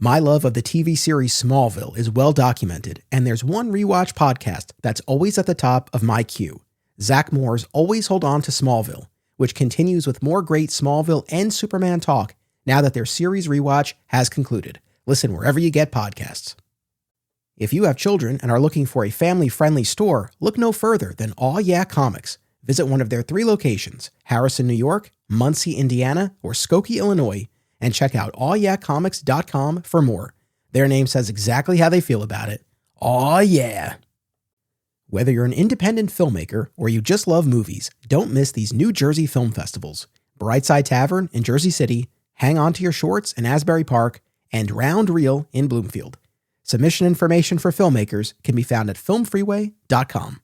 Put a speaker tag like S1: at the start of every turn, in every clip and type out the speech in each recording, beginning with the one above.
S1: My love of the TV series Smallville is well documented, and there's one rewatch podcast that's always at the top of my queue. Zach Moore's Always Hold On to Smallville, which continues with more great Smallville and Superman talk now that their series rewatch has concluded. Listen wherever you get podcasts. If you have children and are looking for a family-friendly store, look no further than Aw Yeah Comics. Visit one of their 3 locations, Harrison, New York, Muncie, Indiana, or Skokie, Illinois, and check out awyeahcomics.com for more. Their name says exactly how they feel about it. Aw yeah! Whether you're an independent filmmaker or you just love movies, don't miss these New Jersey film festivals. Brightside Tavern in Jersey City, Hang On to Your Shorts in Asbury Park, and Round Reel in Bloomfield. Submission information for filmmakers can be found at filmfreeway.com.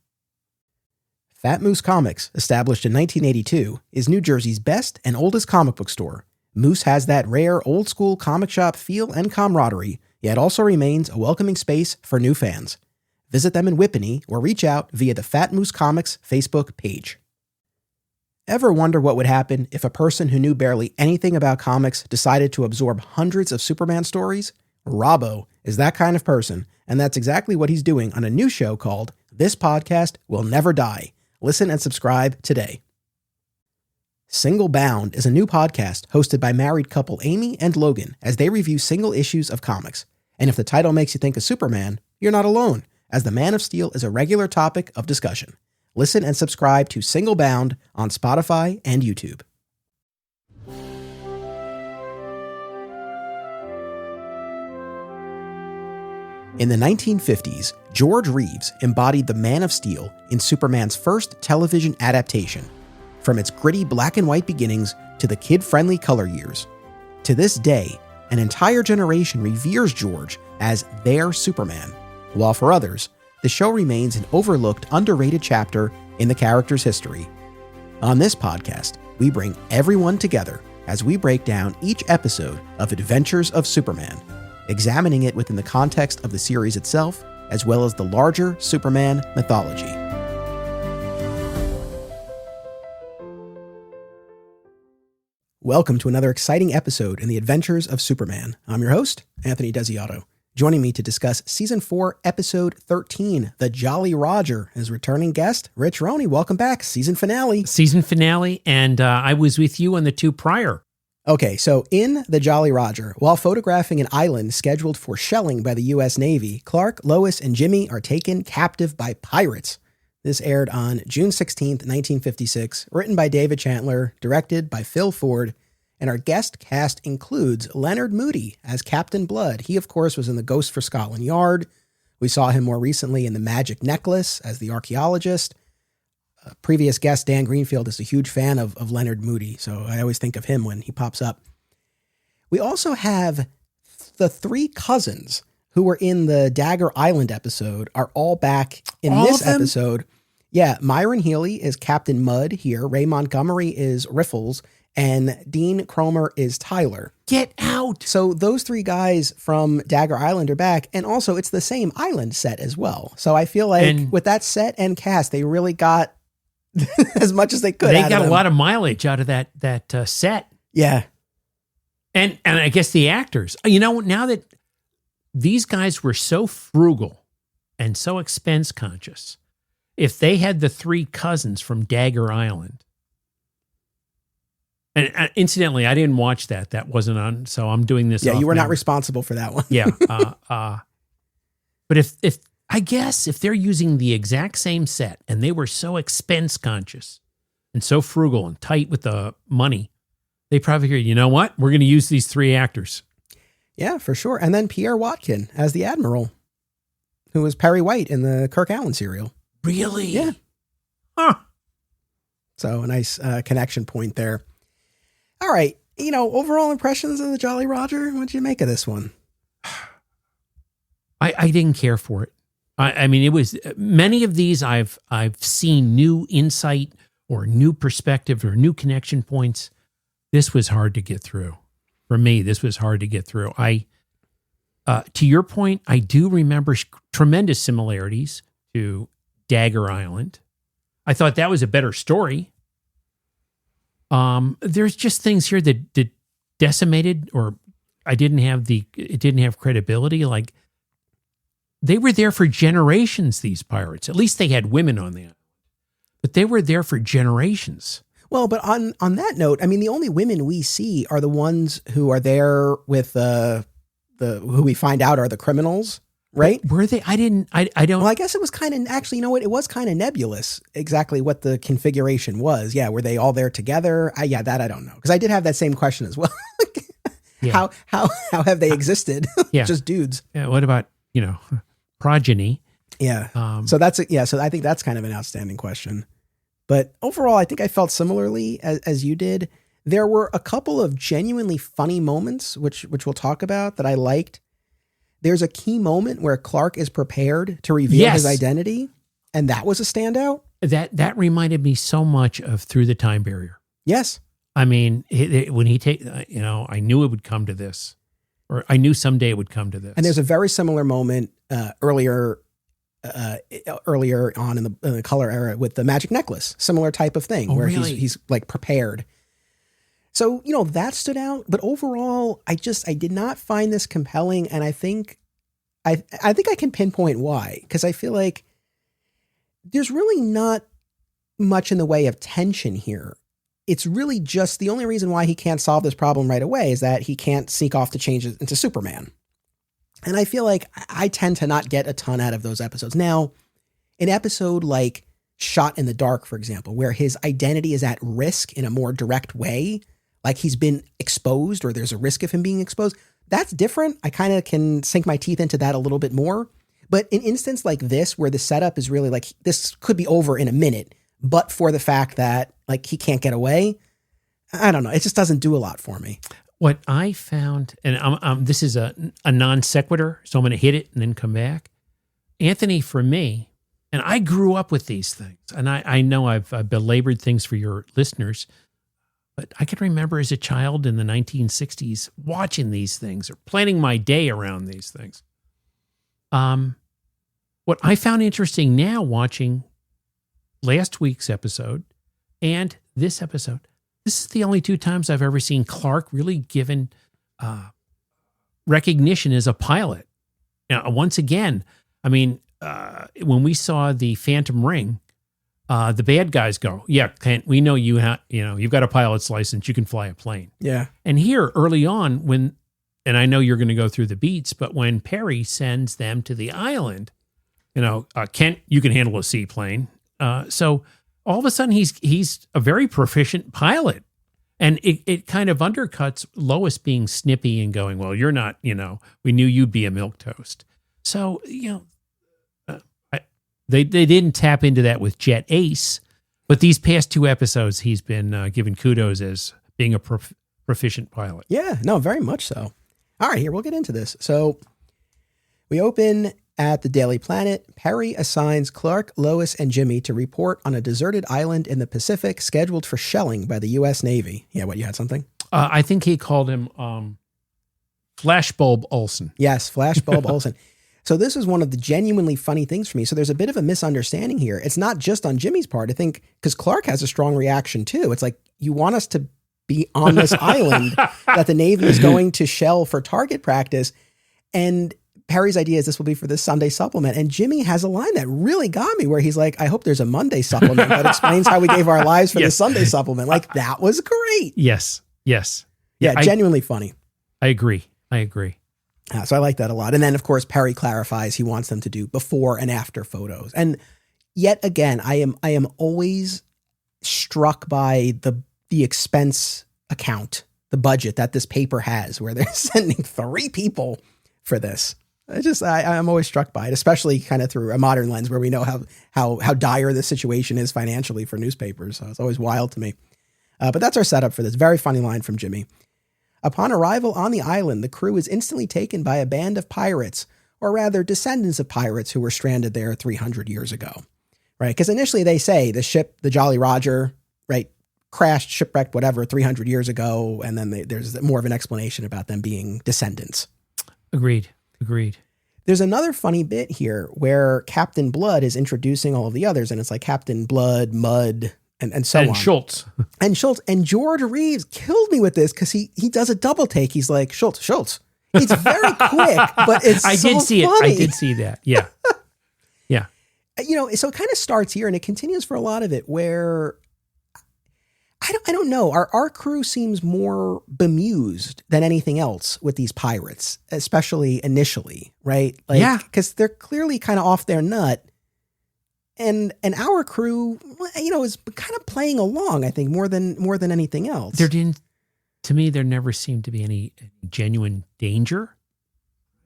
S1: Fat Moose Comics, established in 1982, is New Jersey's best and oldest comic book store. Moose has that rare old-school comic shop feel and camaraderie, yet also remains a welcoming space for new fans. Visit them in Whippany or reach out via the Fat Moose Comics Facebook page. Ever wonder what would happen if a person who knew barely anything about comics decided to absorb hundreds of Superman stories? Robbo is that kind of person, and that's exactly what he's doing on a new show called This Podcast Will Never Die. Listen and subscribe today. Single Bound is a new podcast hosted by married couple Amy and Logan as they review single issues of comics. And if the title makes you think of Superman, you're not alone, as the Man of Steel is a regular topic of discussion. Listen and subscribe to Single Bound on Spotify and YouTube. In the 1950s, George Reeves embodied the Man of Steel in Superman's first television adaptation, from its gritty black and white beginnings to the kid-friendly color years. To this day, an entire generation reveres George as their Superman, while for others, the show remains an overlooked, underrated chapter in the character's history. On this podcast, we bring everyone together as we break down each episode of Adventures of Superman, examining it within the context of the series itself, as well as the larger Superman mythology. Welcome to another exciting episode in the Adventures of Superman. I'm your host, Anthony Desiato. Joining me to discuss Season 4, Episode 13, The Jolly Roger, is returning guest, Rich Roney. Welcome back. Season finale.
S2: Season finale, and I was with you on the 2 prior.
S1: Okay, so in The Jolly Roger, while photographing an island scheduled for shelling by the U.S. Navy, Clark, Lois, and Jimmy are taken captive by pirates. This aired on June 16th, 1956, written by David Chandler, directed by Phil Ford, and our guest cast includes Leonard Moody as Captain Blood. He, of course, was in The Ghost for Scotland Yard. We saw him more recently in The Magic Necklace as the archaeologist. Previous guest Dan Greenfield is a huge fan of Leonard Moody, so I always think of him when he pops up. We also have the 3 cousins who were in the Dagger Island episode are all back in this episode. Yeah, Myron Healy is Captain Mudd here. Ray Montgomery is Riffles. And Dean Cromer is Tyler.
S2: Get out!
S1: So those 3 guys from Dagger Island are back. And also, it's the same island set as well. So I feel like with that set and cast, they really got as much as they could.
S2: They got a lot of mileage out of that set.
S1: Yeah.
S2: And I guess the actors, now that these guys were so frugal and so expense conscious, if they had the 3 cousins from Dagger Island, and incidentally, I didn't watch that. That wasn't on, so I'm doing this.
S1: Yeah, you were not responsible for that one.
S2: Yeah. But if I guess if they're using the exact same set and they were so expense conscious and so frugal and tight with the money, they probably figured, you know what? We're going to use these 3 actors.
S1: Yeah, for sure. And then Pierre Watkin as the Admiral, who was Perry White in the Kirk Allen serial.
S2: Really?
S1: Yeah.
S2: Huh.
S1: So a nice connection point there. All right. Overall impressions of the Jolly Roger. What'd you make of this one?
S2: I didn't care for it. I mean, it was many of these I've seen new insight or new perspective or new connection points. This was hard to get through. For me, this was hard to get through. To your point, I do remember tremendous similarities to Dagger Island. I thought that was a better story. There's just things here that decimated or it didn't have credibility. Like, they were there for generations, these pirates. At least they had women on there, but they were there for generations.
S1: Well, but on that note, I mean, the only women we see are the ones who are there with who we find out are the criminals, right?
S2: Were they? I don't.
S1: Well, I guess it was kind of, actually, you know what? It was kind of nebulous exactly what the configuration was. Yeah. Were they all there together? That I don't know. Because I did have that same question as well.
S2: Yeah.
S1: How have they existed?
S2: Yeah.
S1: Just dudes.
S2: Yeah. What about, progeny?
S1: Yeah. So I think that's kind of an outstanding question. But overall, I think I felt similarly as you did. There were a couple of genuinely funny moments, which we'll talk about, that I liked. There's a key moment where Clark is prepared to reveal his identity, and that was a standout.
S2: That reminded me so much of Through the Time Barrier.
S1: Yes.
S2: I mean, when I knew it would come to this, or I knew someday it would come to this.
S1: And there's a very similar moment earlier on in the Color era with the magic necklace, similar type of thing, where
S2: really?
S1: he's like prepared. So, that stood out, but overall, I did not find this compelling. And I think I can pinpoint why, because I feel like there's really not much in the way of tension here. It's really just the only reason why he can't solve this problem right away is that he can't sneak off to change it into Superman. And I feel like I tend to not get a ton out of those episodes. Now, an episode like Shot in the Dark, for example, where his identity is at risk in a more direct way, like he's been exposed or there's a risk of him being exposed, that's different. I kind of can sink my teeth into that a little bit more. But an instance like this, where the setup is really like, this could be over in a minute, but for the fact that like he can't get away, I don't know. It just doesn't do a lot for me.
S2: What I found, and this is a non sequitur, so I'm going to hit it and then come back. Anthony, for me, and I grew up with these things, and I know I've belabored things for your listeners, but I can remember as a child in the 1960s watching these things or planning my day around these things. What I found interesting now watching last week's episode and this episode, this is the only two times I've ever seen Clark really given recognition as a pilot. Now, once again, I mean, when we saw the Phantom Ring, the bad guys go, "Yeah, Clint, we know you've got a pilot's license. You can fly a plane."
S1: Yeah.
S2: And here, early on, and I know you're going to go through the beats, but when Perry sends them to the island, Kent, you can handle a seaplane. So all of a sudden, he's a very proficient pilot. And it kind of undercuts Lois being snippy and going, "Well, you're not, we knew you'd be a milquetoast." So, they didn't tap into that with Jet Ace, but these past two episodes, he's been given kudos as being a proficient pilot.
S1: Yeah, no, very much so. All right, here, we'll get into this. So we open at the Daily Planet. Perry assigns Clark, Lois, and Jimmy to report on a deserted island in the Pacific scheduled for shelling by the U.S. Navy. Yeah, what, you had something?
S2: I think he called him Flashbulb Olsen.
S1: Yes, Flashbulb Olsen. So this is one of the genuinely funny things for me. So there's a bit of a misunderstanding here. It's not just on Jimmy's part, I think, because Clark has a strong reaction too. It's like, you want us to be on this island that the Navy is going to shell for target practice. And Perry's idea is this will be for this Sunday supplement. And Jimmy has a line that really got me where he's like, "I hope there's a Monday supplement that explains how we gave our lives for the Sunday supplement." Like, that was great.
S2: Yes.
S1: Yeah, genuinely funny.
S2: I agree.
S1: So I like that a lot. And then, of course, Perry clarifies he wants them to do before and after photos. And yet again, I am always struck by the expense account, the budget that this paper has, where they're sending 3 people for this. I'm always struck by it, especially kind of through a modern lens where we know how dire the situation is financially for newspapers. So it's always wild to me. But that's our setup for this. Very funny line from Jimmy. Upon arrival on the island, the crew is instantly taken by a band of pirates, or rather descendants of pirates who were stranded there 300 years ago, right? Because initially they say the ship, the Jolly Roger, right, crashed, shipwrecked, whatever, 300 years ago. And then there's more of an explanation about them being descendants.
S2: Agreed.
S1: There's another funny bit here where Captain Blood is introducing all of the others, and it's like Captain Blood, Mud, and so
S2: and
S1: on.
S2: Schultz.
S1: And George Reeves killed me with this because he does a double take. He's like, Schultz. It's very quick, but it's
S2: I
S1: so
S2: did see
S1: funny.
S2: it. I did see that. Yeah. Yeah.
S1: So it kind of starts here and it continues for a lot of it where I don't know. Our crew seems more bemused than anything else with these pirates, especially initially, right?
S2: Yeah.
S1: Because they're clearly kind of off their nut. And our crew, is kind of playing along, I think, more than anything else.
S2: To me, there never seemed to be any genuine danger,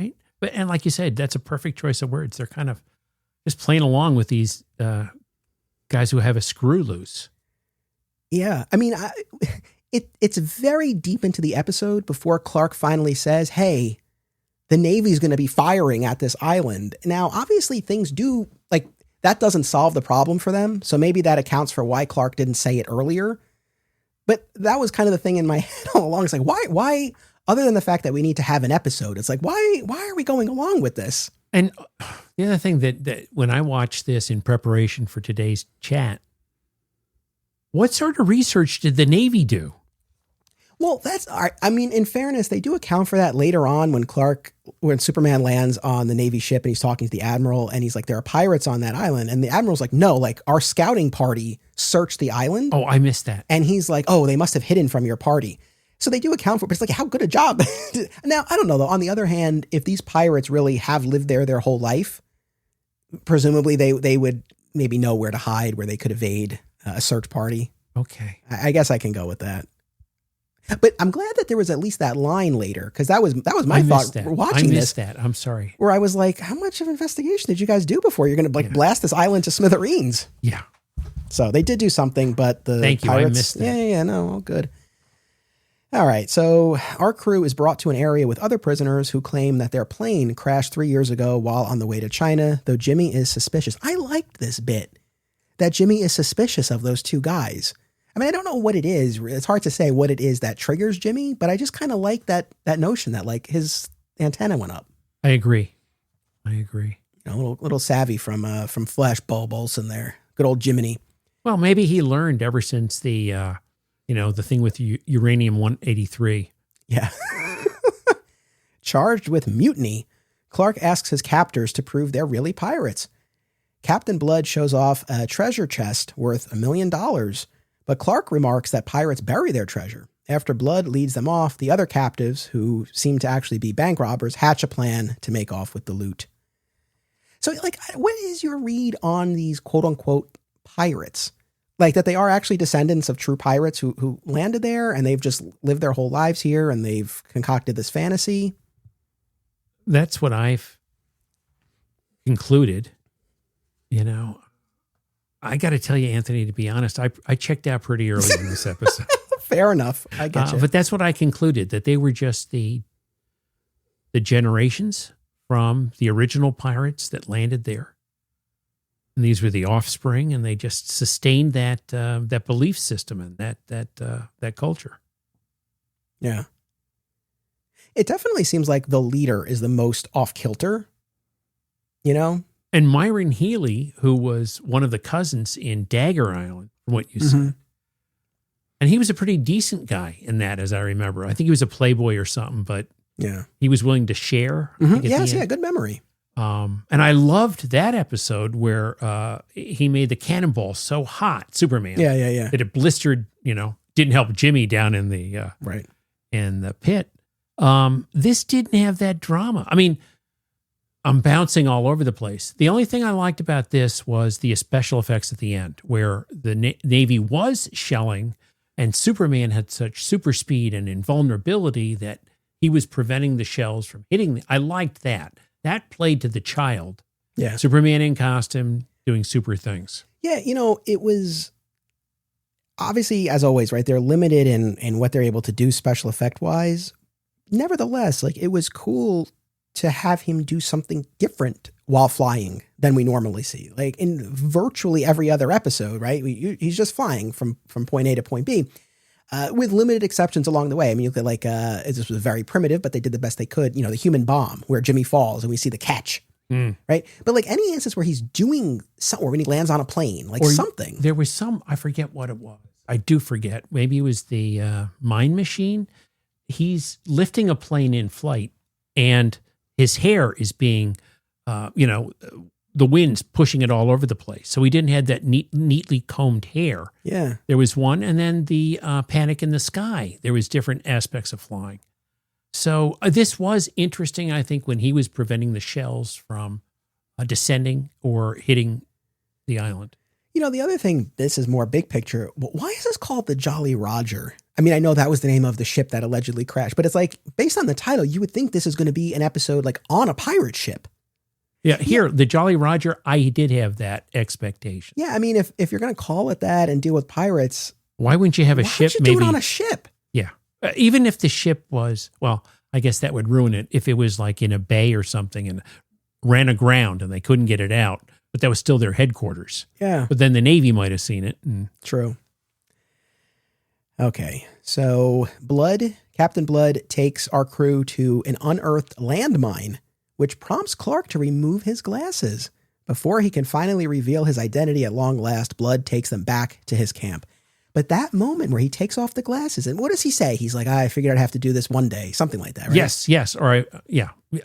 S2: right? And like you said, that's a perfect choice of words. They're kind of just playing along with these guys who have a screw loose.
S1: Yeah. I mean, it's very deep into the episode before Clark finally says, hey, the Navy's going to be firing at this island. Now, obviously, things do, that doesn't solve the problem for them. So maybe that accounts for why Clark didn't say it earlier. But that was kind of the thing in my head all along. It's like, why, other than the fact that we need to have an episode, it's like, why are we going along with this?
S2: And the other thing that when I watched this in preparation for today's chat, what sort of research did the Navy do?
S1: Well, in fairness, they do account for that later on when Superman lands on the Navy ship and he's talking to the Admiral and he's like, there are pirates on that island. And the Admiral's like, no, our scouting party searched the island.
S2: Oh, I missed that.
S1: And he's like, oh, they must have hidden from your party. So they do account for it, but it's like, how good a job. Now, I don't know though. On the other hand, if these pirates really have lived there their whole life, presumably they would maybe know where to hide, where they could evade a search party.
S2: Okay.
S1: I guess I can go with that. But I'm glad that there was at least that line later, because that was my thought watching this.
S2: I missed that. I'm sorry.
S1: Where I was like, how much of an investigation did you guys do before you're going to blast this island to smithereens?
S2: Yeah.
S1: So they did do something, but the
S2: Thank you.
S1: pirates,
S2: I missed that.
S1: Yeah, no, all good. All right, so our crew is brought to an area with other prisoners who claim that their plane crashed 3 years ago while on the way to China, though Jimmy is suspicious. I liked this bit, that Jimmy is suspicious of those two guys. I mean, I don't know what it is. It's hard to say what it is that triggers Jimmy, but I just kind of like that notion that his antenna went up.
S2: I agree.
S1: A little savvy from Flash Bulb Olsen there. Good old Jiminy.
S2: Well, maybe he learned ever since the thing with uranium-183.
S1: Yeah. Charged with mutiny, Clark asks his captors to prove they're really pirates. Captain Blood shows off a treasure chest worth $1 million, but Clark remarks that pirates bury their treasure. After Blood leads them off, the other captives, who seem to actually be bank robbers, hatch a plan to make off with the loot. So, what is your read on these quote-unquote pirates? That they are actually descendants of true pirates who landed there and they've just lived their whole lives here and they've concocted this fantasy?
S2: That's what I've concluded. I got to tell you, Anthony, to be honest, I checked out pretty early in this episode.
S1: Fair enough. I get you.
S2: But that's what I concluded, that they were just the generations from the original pirates that landed there. And these were the offspring, and they just sustained that belief system and that culture.
S1: Yeah. It definitely seems like the leader is the most off kilter,
S2: And Myron Healy, who was one of the cousins in Dagger Island, from what you said. And he was a pretty decent guy in that, as I remember. I think he was a playboy or something, but
S1: yeah, he
S2: was willing to share.
S1: Yes, good memory.
S2: And I loved that episode where he made the cannonball so hot, Superman.
S1: Yeah.
S2: That it blistered, didn't help Jimmy down in the
S1: right
S2: in the pit. This didn't have that drama. I mean, I'm bouncing all over the place. The only thing I liked about this was the special effects at the end, where the Navy was shelling and Superman had such super speed and invulnerability that he was preventing the shells from hitting. I liked that. That played to the child.
S1: Yeah.
S2: Superman in costume doing super things.
S1: Yeah, it was obviously, as always, right? They're limited in what they're able to do special effect wise. Nevertheless, it was cool to have him do something different while flying than we normally see. In virtually every other episode, right? He's just flying from point A to point B, with limited exceptions along the way. I mean, you could this was very primitive, but they did the best they could. The human bomb where Jimmy falls and we see the catch right? But like any instance where he's doing something, or when he lands on a plane, like something.
S2: There was some, I forget what it was. I do forget. Maybe it was the mine machine. He's lifting a plane in flight and his hair is being, the wind's pushing it all over the place. So he didn't have that neatly combed hair.
S1: Yeah.
S2: There was one. And then the Panic in the Sky. There was different aspects of flying. So this was interesting, I think, when he was preventing the shells from descending or hitting the island.
S1: You know, the other thing, this is more big picture. Why is this called the Jolly Roger? I mean, I know that was the name of the ship that allegedly crashed, but it's like, based on the title, you would think this is going to be an episode like on a pirate ship.
S2: Yeah, here, the Jolly Roger, I did have that expectation.
S1: Yeah, I mean, if you're going to call it that and deal with pirates,
S2: why wouldn't you have a ship?
S1: Why would you do it on a ship?
S2: Yeah, even if the ship was, well, I guess that would ruin it if it was like in a bay or something and ran aground and they couldn't get it out, but that was still their headquarters.
S1: Yeah,
S2: but then the Navy might have seen it.
S1: True. Okay, so Captain Blood takes our crew to an unearthed landmine, which prompts Clark to remove his glasses. Before he can finally reveal his identity at long last, Blood takes them back to his camp. But that moment where he takes off the glasses, and what does he say? He's like, I figured I'd have to do this one day, something like that, right?
S2: Yes. Or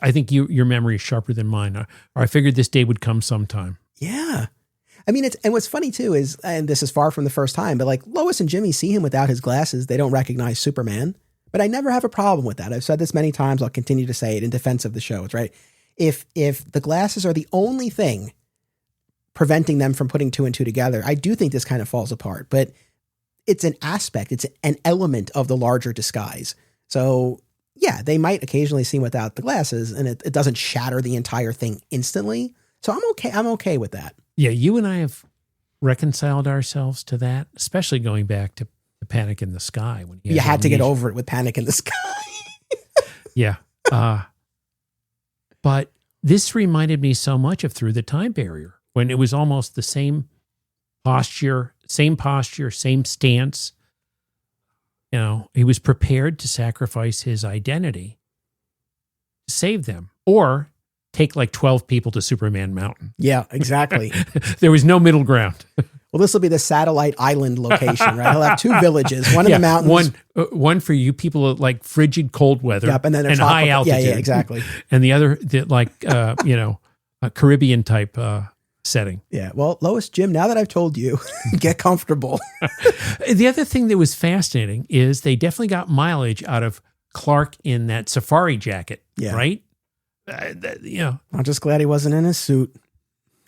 S2: I think your memory is sharper than mine. Or I figured this day would come sometime.
S1: Yeah. I mean, and what's funny too is, and this is far from the first time, but like Lois and Jimmy see him without his glasses. They don't recognize Superman. But I never have a problem with that. I've said this many times. I'll continue to say it in defense of the show. It's right. If the glasses are the only thing preventing them from putting two and two together, I do think this kind of falls apart. But it's an aspect. It's an element of the larger disguise. So yeah, they might occasionally see him without the glasses, and it doesn't shatter the entire thing instantly. So I'm okay. I'm okay with that.
S2: Yeah, you and I have reconciled ourselves to that, especially going back to the Panic in the Sky. When
S1: you had to get over it with Panic in the Sky.
S2: Yeah. But this reminded me so much of Through the Time Barrier, when it was almost the same posture, same stance. You know, he was prepared to sacrifice his identity to save them, or take like 12 people to Superman Mountain.
S1: Yeah, exactly.
S2: There was no middle ground.
S1: Well, this will be the satellite island location, right? He'll have two villages, one in the mountains.
S2: One for you people at like frigid cold weather,
S1: yep, and then
S2: high altitude.
S1: Yeah, exactly.
S2: And the other, a Caribbean type setting.
S1: Yeah. Well, Lois, Jim, now that I've told you, get comfortable.
S2: The other thing that was fascinating is they definitely got mileage out of Clark in that safari jacket, right?
S1: I'm just glad he wasn't in his suit.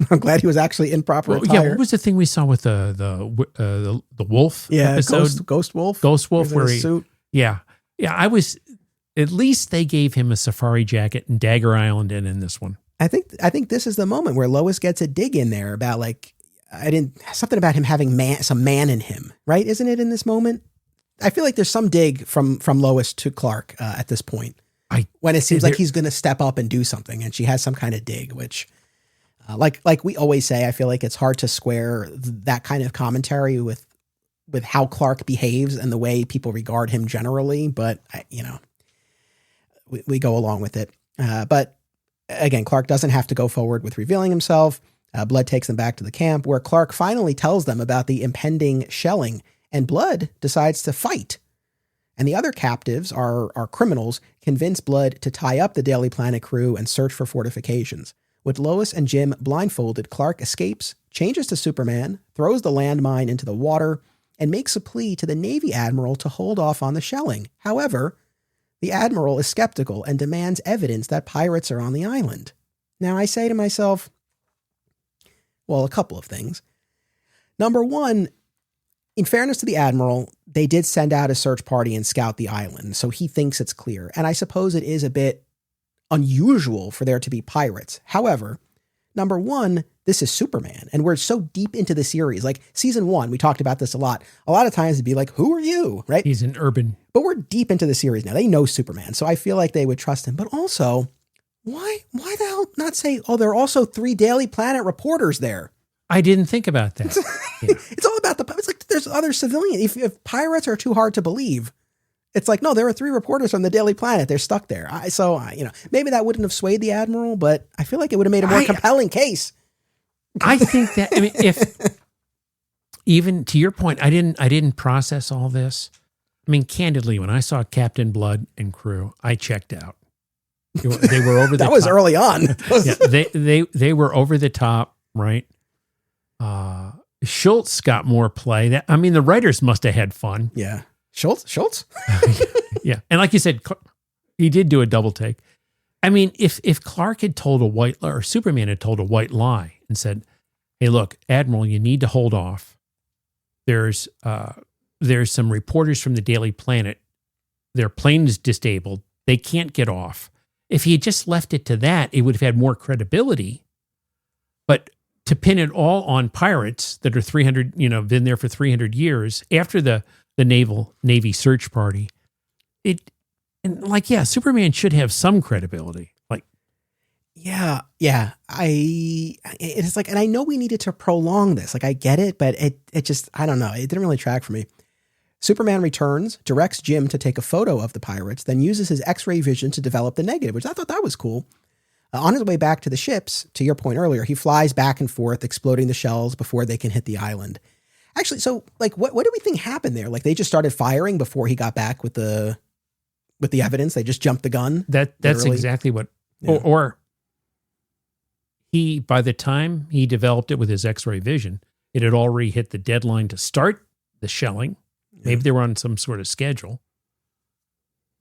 S1: I'm glad he was actually in proper attire.
S2: Yeah, what was the thing we saw with the wolf episode?
S1: Ghost Wolf.
S2: Ghost Wolf, where he
S1: suit.
S2: Yeah. I was. At least they gave him a safari jacket and Dagger Island in this one.
S1: I think this is the moment where Lois gets a dig in there about something about him having some man in him, right? Isn't it in this moment? I feel like there's some dig from Lois to Clark at this point. When it seems like he's going to step up and do something, and she has some kind of dig, which, like we always say, I feel like it's hard to square that kind of commentary with how Clark behaves and the way people regard him generally. But we go along with it. But again, Clark doesn't have to go forward with revealing himself. Blood takes them back to the camp, where Clark finally tells them about the impending shelling, and Blood decides to fight. And the other captives, our criminals, convince Blood to tie up the Daily Planet crew and search for fortifications. With Lois and Jim blindfolded, Clark escapes, changes to Superman, throws the landmine into the water, and makes a plea to the Navy Admiral to hold off on the shelling. However, the Admiral is skeptical and demands evidence that pirates are on the island. Now, I say to myself, well, a couple of things. Number one, in fairness to the Admiral, they did send out a search party and scout the island, so he thinks it's clear. And I suppose it is a bit unusual for there to be pirates. However, number one, this is Superman, and we're so deep into the series. Like season 1, we talked about this a lot. A lot of times it'd be like, who are you? Right?
S2: He's an urban.
S1: But we're deep into the series now. They know Superman, so I feel like they would trust him. But also, why the hell not say, oh, there are also 3 Daily Planet reporters there?
S2: I didn't think about that.
S1: It's all about it's like there's other civilians. If pirates are too hard to believe, It's like, no, there are 3 reporters from the Daily Planet. They're stuck there. Maybe that wouldn't have swayed the admiral, but I feel like it would have made a more compelling case.
S2: I think that, I mean, if even to your point, I didn't process all this. I mean, candidly, when I saw Captain Blood and crew, I checked out. They were over the
S1: That was
S2: top.
S1: early on.
S2: Yeah, they were over the top, right? Schultz got more play. The writers must have had fun.
S1: Yeah. Schultz?
S2: Yeah. And like you said, he did do a double take. I mean, if Clark had told or Superman had told a white lie and said, hey, look, Admiral, you need to hold off. There's some reporters from the Daily Planet. Their plane is disabled. They can't get off. If he had just left it to that, it would have had more credibility. But to pin it all on pirates that are 300, been there for 300 years after the Navy search party, Superman should have some credibility.
S1: Yeah. It's like, and I know we needed to prolong this. Like, I get it, but it just, I don't know. It didn't really track for me. Superman returns, directs Jim to take a photo of the pirates, then uses his X-ray vision to develop the negative, which I thought that was cool. On his way back to the ships, to your point earlier, he flies back and forth, exploding the shells before they can hit the island. Actually, so like, what do we think happened there? Like, they just started firing before he got back with the evidence. They just jumped the gun.
S2: That's literally exactly what, yeah. Or he, by the time he developed it with his X-ray vision, it had already hit the deadline to start the shelling. Maybe they were on some sort of schedule.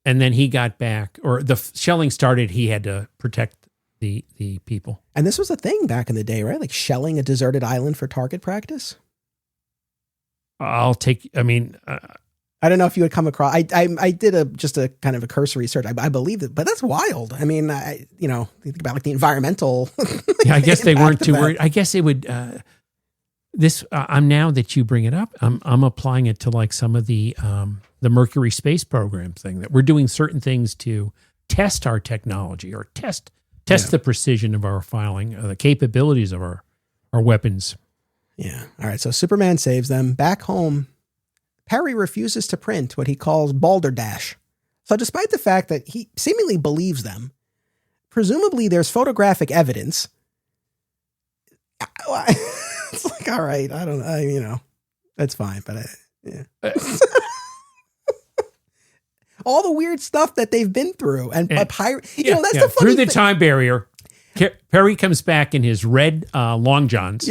S2: And then he got back, or the shelling started, he had to protect the people.
S1: And this was a thing back in the day, right? Like shelling a deserted island for target practice?
S2: I
S1: don't know if you would come across, I did just a kind of a cursory search. I believe it, but that's wild. I mean, you think about like the environmental.
S2: Yeah, I guess they weren't too worried. I guess it would, I'm now that you bring it up, I'm applying it to like some of the Mercury space program thing, that we're doing certain things to test our technology or test the precision of our filing, the capabilities of our weapons.
S1: Yeah. All right. So Superman saves them. Back home, Perry refuses to print what he calls balderdash. So despite the fact that he seemingly believes them, presumably there's photographic evidence. It's like, all right, I don't know, that's fine, but yeah. All the weird stuff that they've been through, and that's the funny
S2: through the
S1: thing.
S2: time barrier. Perry comes back in his red long johns,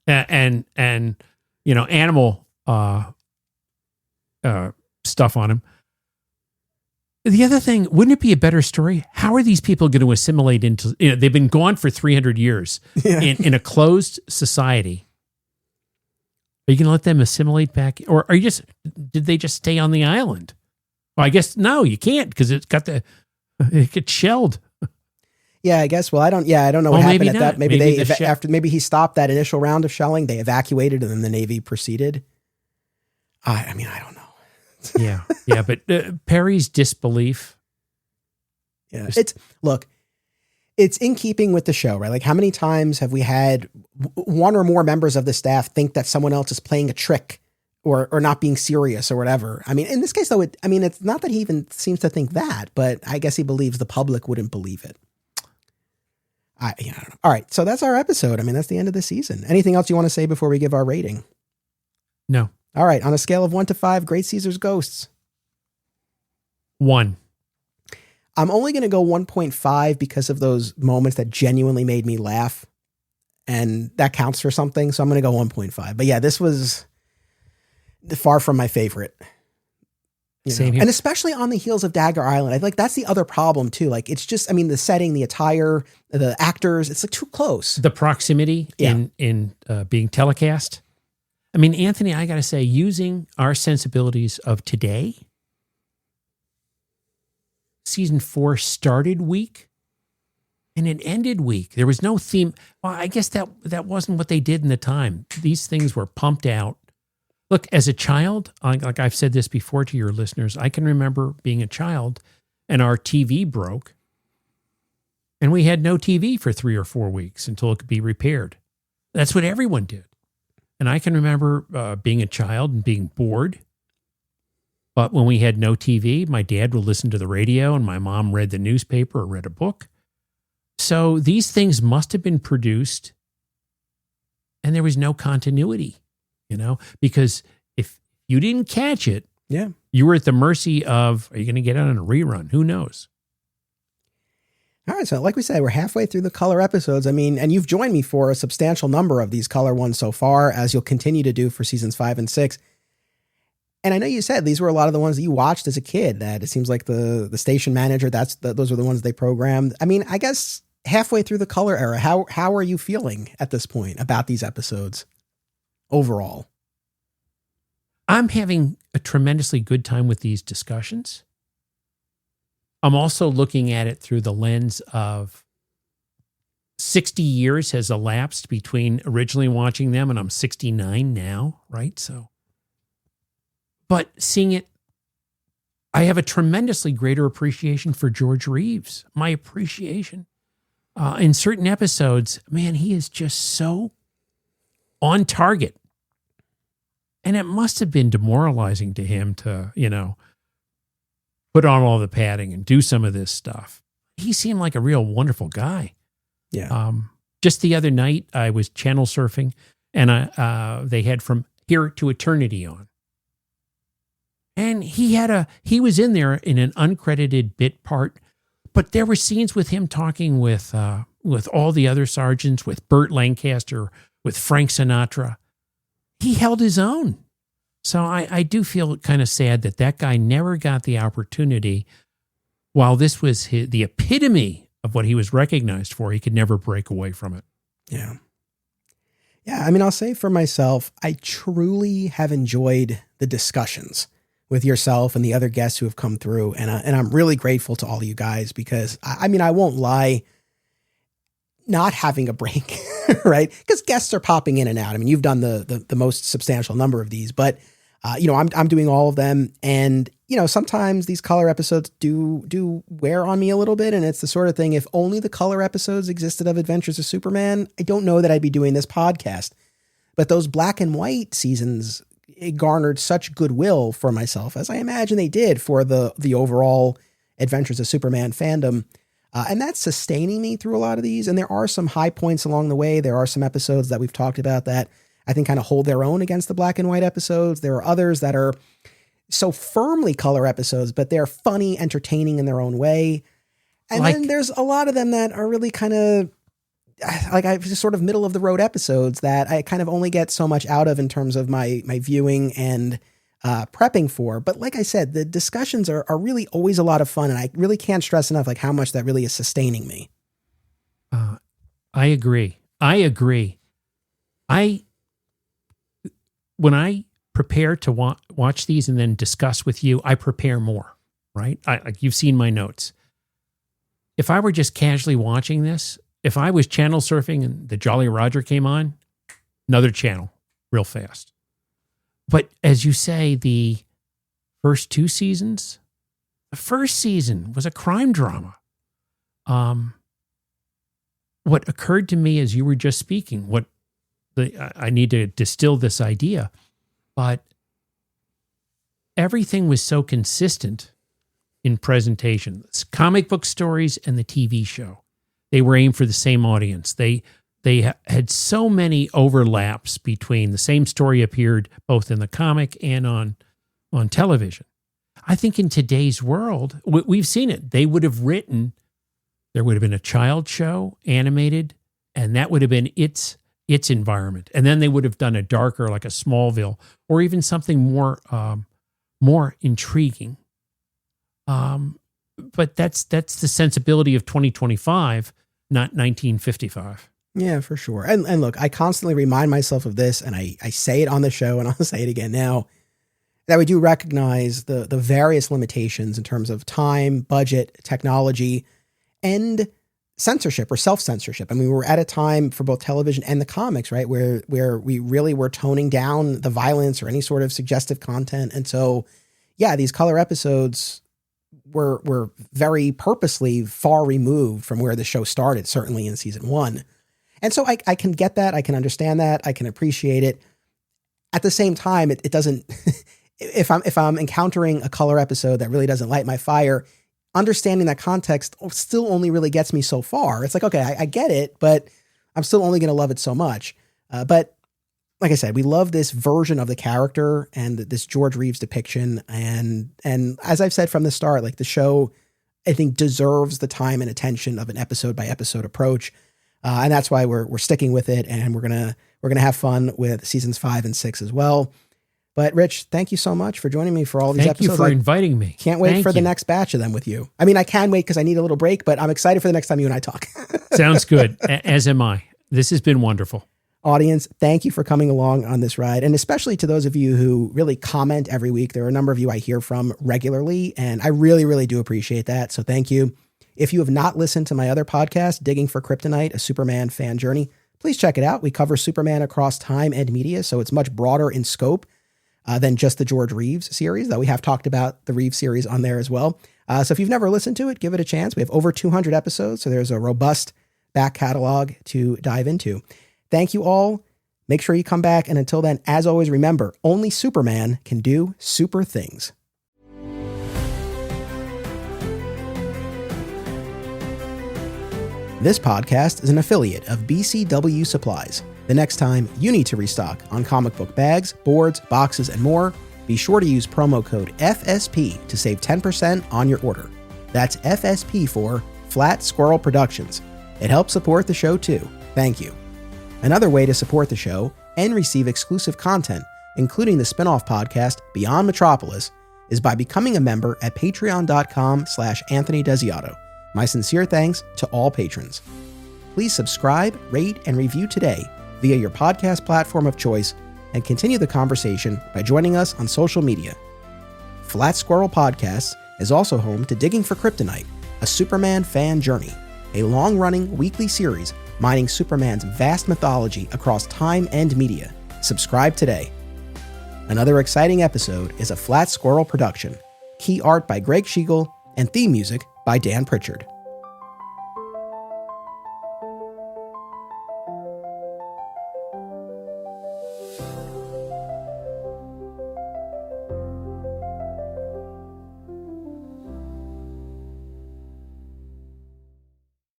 S2: and animal stuff on him. The other thing, wouldn't it be a better story? How are these people going to assimilate into? They've been gone for 300 years in a closed society. Are you going to let them assimilate back, or did they just stay on the island? Well, I guess no, you can't, because it gets shelled.
S1: Yeah, I guess. Well, I don't know what happened at that. Maybe he stopped that initial round of shelling. They evacuated, and then the Navy proceeded. I don't know.
S2: Yeah, but Perry's disbelief.
S1: Yeah, it's in keeping with the show, right? Like, how many times have we had one or more members of the staff think that someone else is playing a trick or not being serious or whatever? I mean, in this case, though, it's not that he even seems to think that, but I guess he believes the public wouldn't believe it. I don't know. All right, so that's our episode. I mean, that's the end of the season. Anything else you want to say before we give our rating?
S2: No.
S1: All right, on a scale of 1 to 5, Great Caesar's Ghosts.
S2: 1.
S1: I'm only going to go 1.5 because of those moments that genuinely made me laugh, and that counts for something. So I'm going to go 1.5. But yeah, this was far from my favorite.
S2: Same here.
S1: And especially on the heels of Dagger Island. I think that's the other problem too. Like, it's just, the setting, the attire, the actors, it's like too close.
S2: The proximity in being telecast. I mean, Anthony, I got to say, using our sensibilities of today, season 4 started weak and it ended weak. There was no theme. Well, I guess that wasn't what they did in the time. These things were pumped out. Look, as a child, like I've said this before to your listeners, I can remember being a child and our TV broke and we had no TV for 3 or 4 weeks until it could be repaired. That's what everyone did. And I can remember being a child and being bored But when we had no TV, my dad would listen to the radio and my mom read the newspaper or read a book. So these things must have been produced and there was no continuity, because if you didn't catch it,
S1: yeah,
S2: you were at the mercy of, are you going to get on a rerun? Who knows?
S1: All right. So like we said, we're halfway through the color episodes. I mean, and you've joined me for a substantial number of these color ones so far, as you'll continue to do for seasons 5 and 6. And I know you said these were a lot of the ones that you watched as a kid, that it seems like the station manager, those were the ones they programmed. I mean, I guess halfway through the color era, how are you feeling at this point about these episodes overall?
S2: I'm having a tremendously good time with these discussions. I'm also looking at it through the lens of 60 years has elapsed between originally watching them and I'm 69 now, right? But seeing it, I have a tremendously greater appreciation for George Reeves. My appreciation. In certain episodes, man, he is just so on target. And it must have been demoralizing to him to, put on all the padding and do some of this stuff. He seemed like a real wonderful guy.
S1: Yeah.
S2: Just the other night, I was channel surfing and they had From Here to Eternity on. And he was in there in an uncredited bit part, but there were scenes with him talking with all the other sergeants, with Burt Lancaster, with Frank Sinatra. He held his own. So I do feel kind of sad that guy never got the opportunity. While this was the epitome of what he was recognized for, he could never break away from it.
S1: Yeah. Yeah. I mean, I'll say for myself, I truly have enjoyed the discussions with yourself and the other guests who have come through. And I'm really grateful to all of you guys because I mean, I won't lie, not having a break, right? Because guests are popping in and out. I mean, you've done the most substantial number of these, but I'm doing all of them. And, sometimes these color episodes do wear on me a little bit. And it's the sort of thing, if only the color episodes existed of Adventures of Superman, I don't know that I'd be doing this podcast. But those black and white seasons, it garnered such goodwill for myself, as I imagine they did for the overall Adventures of Superman fandom. And that's sustaining me through a lot of these. And there are some high points along the way. There are some episodes that we've talked about that I think kind of hold their own against the black and white episodes. There are others that are so firmly color episodes, but they're funny, entertaining in their own way. And then there's a lot of them that are really kind of just sort of middle of the road episodes that I kind of only get so much out of in terms of my viewing and prepping for. But like I said, the discussions are really always a lot of fun. And I really can't stress enough how much that really is sustaining me.
S2: I agree. When I prepare to watch these and then discuss with you, I prepare more, right? You've seen my notes. If I were just casually watching this, if I was channel surfing and the Jolly Roger came on, another channel real fast. But as you say, the first 2 seasons, the first season was a crime drama. What occurred to me as you were just speaking, I need to distill this idea, but everything was so consistent in presentation. It's comic book stories and the TV show. They were aimed for the same audience. They had so many overlaps between the same story appeared both in the comic and on television. I think in today's world, we've seen it. There would have been a child show, animated, and that would have been its environment. And then they would have done a darker, like a Smallville, or even something more intriguing. But that's the sensibility of 2025, not 1955.
S1: Yeah, for sure. And look, I constantly remind myself of this, and I say it on the show, and I'll say it again now, that we do recognize the various limitations in terms of time, budget, technology, and censorship or self-censorship. I mean, we were at a time for both television and the comics, right, where we really were toning down the violence or any sort of suggestive content. And so, yeah, these color episodes were very purposely far removed from where the show started, certainly in season 1. And so I can get that. I can understand that. I can appreciate it. At the same time, it doesn't, if I'm encountering a color episode that really doesn't light my fire, understanding that context still only really gets me so far. It's like, okay, I get it, but I'm still only going to love it so much. But like I said, we love this version of the character and this George Reeves depiction. And as I've said from the start, like the show, I think deserves the time and attention of an episode by episode approach. And that's why we're sticking with it. And we're going to have fun with seasons 5 and 6 as well. But Rich, thank you so much for joining me for all these episodes.
S2: Thank you for inviting me.
S1: Can't wait for the next batch of them with you. I mean, I can wait because I need a little break, but I'm excited for the next time you and I talk.
S2: Sounds good. As am I. This has been wonderful.
S1: Audience, thank you for coming along on this ride. And especially to those of you who really comment every week. There are a number of you I hear from regularly, and I really, really do appreciate that. So thank you. If you have not listened to my other podcast, Digging for Kryptonite, a Superman fan journey, please check it out. We cover Superman across time and media, so it's much broader in scope than just the George Reeves series, though we have talked about the Reeves series on there as well. So if you've never listened to it, give it a chance. We have over 200 episodes, so there's a robust back catalog to dive into. Thank you all. Make sure you come back. And until then, as always, remember, only Superman can do super things. This podcast is an affiliate of BCW Supplies. The next time you need to restock on comic book bags, boards, boxes, and more, be sure to use promo code FSP to save 10% on your order. That's FSP for Flat Squirrel Productions. It helps support the show too. Thank you. Another way to support the show and receive exclusive content, including the spin-off podcast Beyond Metropolis, is by becoming a member at patreon.com/Anthony Desiato. My sincere thanks to all patrons. Please subscribe, rate, and review today via your podcast platform of choice, and continue the conversation by joining us on social media. Flat Squirrel Podcasts is also home to Digging for Kryptonite, a Superman fan journey, a long-running weekly series mining Superman's vast mythology across time and media. Subscribe today. Another exciting episode is a Flat Squirrel production. Key art by Greg Schiegel and theme music by Dan Pritchard.